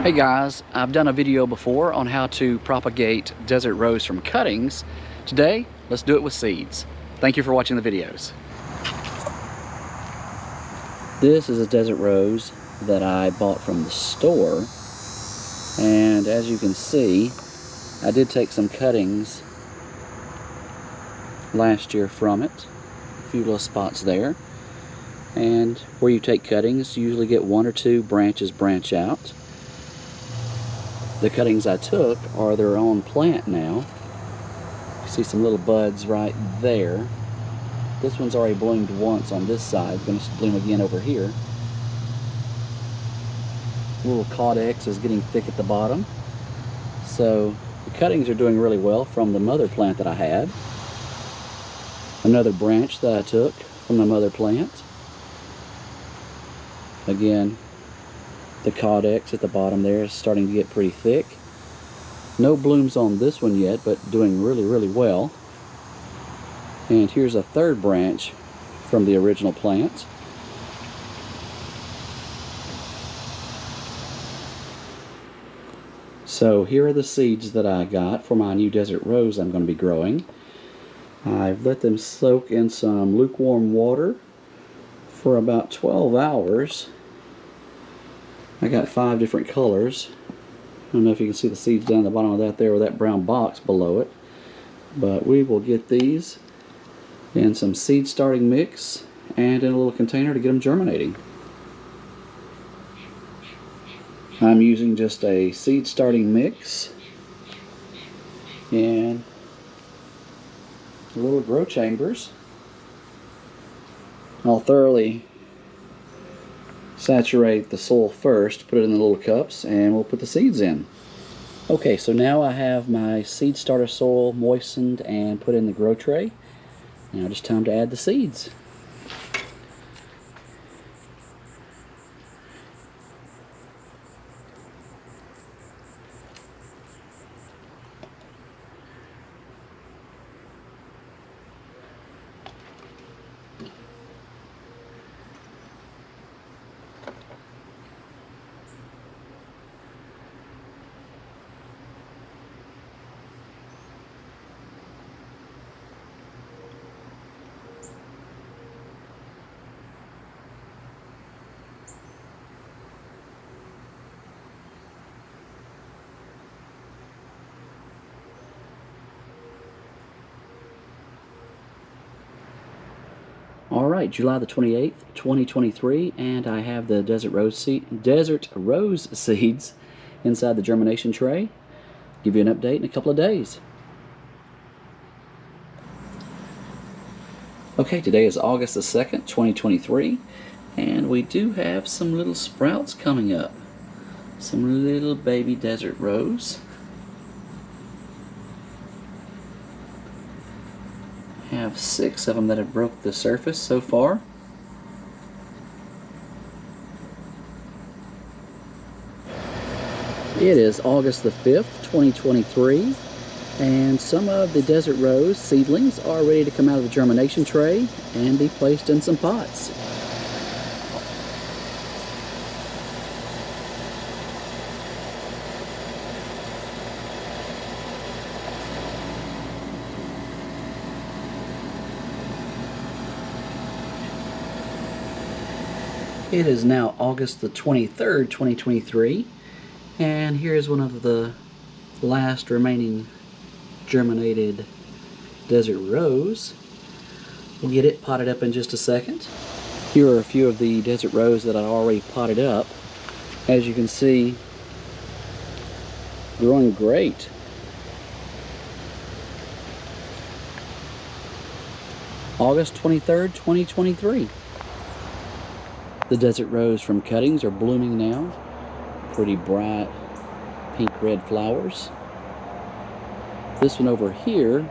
Hey guys, I've done a video before on how to propagate desert rose from cuttings. Today, let's do it with seeds. Thank you for watching the videos. This is a desert rose that I bought from the store, and as you can see, I did take some cuttings last year from it. A few little spots there. And where you take cuttings, you usually get one or two branches branch out. The cuttings I took are their own plant now. You see some little buds right there. This one's already bloomed once on this side. It's going to bloom again over here. The little caudex is getting thick at the bottom. So the cuttings are doing really well from the mother plant that I had. Another branch that I took from the mother plant. Again, the caudex at the bottom there is starting to get pretty thick. No blooms on this one yet, but doing really well. And here's a third branch from the original plant. So here are the seeds that I got for my new desert rose I'm going to be growing. I've let them soak in some lukewarm water for about 12 hours. I got 5 different colors. I don't know if you can see the seeds down the bottom of that there with that brown box below it. But we will get these in some seed starting mix and in a little container to get them germinating. I'm using just a seed starting mix in little grow chambers. I'll thoroughly saturate the soil first, put it in the little cups, and we'll put the seeds in. Okay, so now I have my seed starter soil moistened and put in the grow tray. Now just time to add the seeds. Alright, July the 28th, 2023, and I have the desert rose seeds inside the germination tray. Give you an update in a couple of days. Okay, today is August the 2nd, 2023, and we do have some little sprouts coming up. Some little baby desert rose. Have 6 of them that have broke the surface so far. It is August the 5th, 2023, and some of the desert rose seedlings are ready to come out of the germination tray and be placed in some pots. It is now August the 23rd, 2023, and here's one of the last remaining germinated desert rose. We'll get it potted up in just a second. Here are a few of the desert rose that I already potted up. As you can see, growing great. August 23rd, 2023. The desert rose from cuttings are blooming now. Pretty bright pink red flowers. This one over here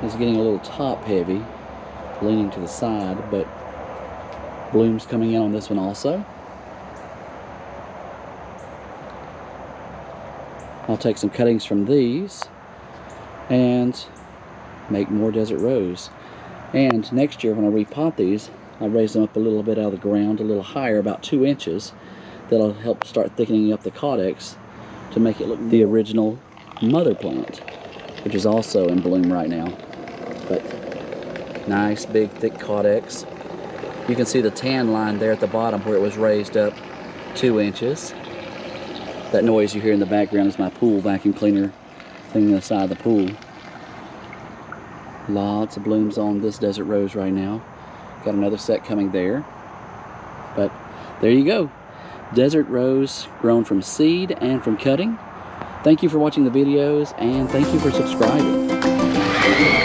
is getting a little top heavy, leaning to the side, but blooms coming in on this one also. I'll take some cuttings from these and make more desert rose. And next year when I repot these, I raise them up a little bit out of the ground, a little higher, about 2 inches. that'll help start thickening up the caudex to make it look the original mother plant, which is also in bloom right now. But nice big thick caudex. You can see the tan line there at the bottom where it was raised up 2 inches. That noise you hear in the background is my pool vacuum cleaner cleaning the side of the pool. Lots of blooms on this desert rose right now. Got another set coming there. But there you go. Desert rose grown from seed and from cutting. Thank you for watching the videos, and thank you for subscribing.